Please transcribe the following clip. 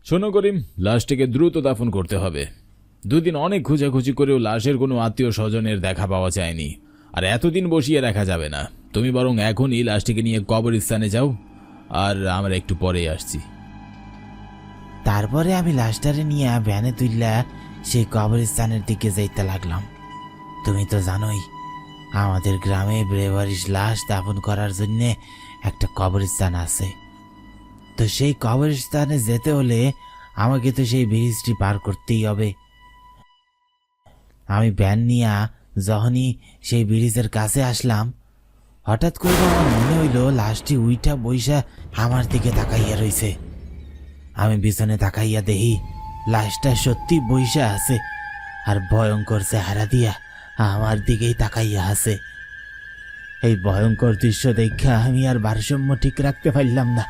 শোনো করিম, লাশটিকে দ্রুত দাফন করতে হবে। দুদিন অনেক খোঁজাখুঁজি করেও লাশের কোনো আত্মীয় স্বজনের দেখা পাওয়া যায়নি। আর এতদিন বসিয়ে রাখা যাবে না। তুমি বরং এখনই লাশটিকে নিয়ে কবরস্থানে যাও, আর আমরা একটু পরেই আসছি। তারপরে আমি লাশটারে নিয়ে ভ্যানে তুললা সেই কবরস্থানের দিকে যাইতে লাগলাম। তুমি তো জানোই আমাদের গ্রামে বেবারিশ লাশ দাফন করার জন্যে একটা কবরস্থান আছে। তো সেই কবরস্থানে যেতে হলে আমাকে তো সেই ব্রিজটি পার করতেই হবে। আমি ভ্যান নিয়ে যখনই সেই ব্রিজের কাছে আসলাম, হঠাৎ করে আমার মনে হইল লাশটি উইঠা বইসা আমার দিকে তাকাইয়া রইছে। আমি পিছনে তাকাইয়া দেখি লাশটা সত্যি বইসা আছে, আর ভয়ঙ্কর চেহারা দিয়া আমার দিকেই তাকাইয়া আছে। এই ভয়ঙ্কর দৃশ্য দেখা আমি আর ভারসাম্য ঠিক রাখতে পারলাম না।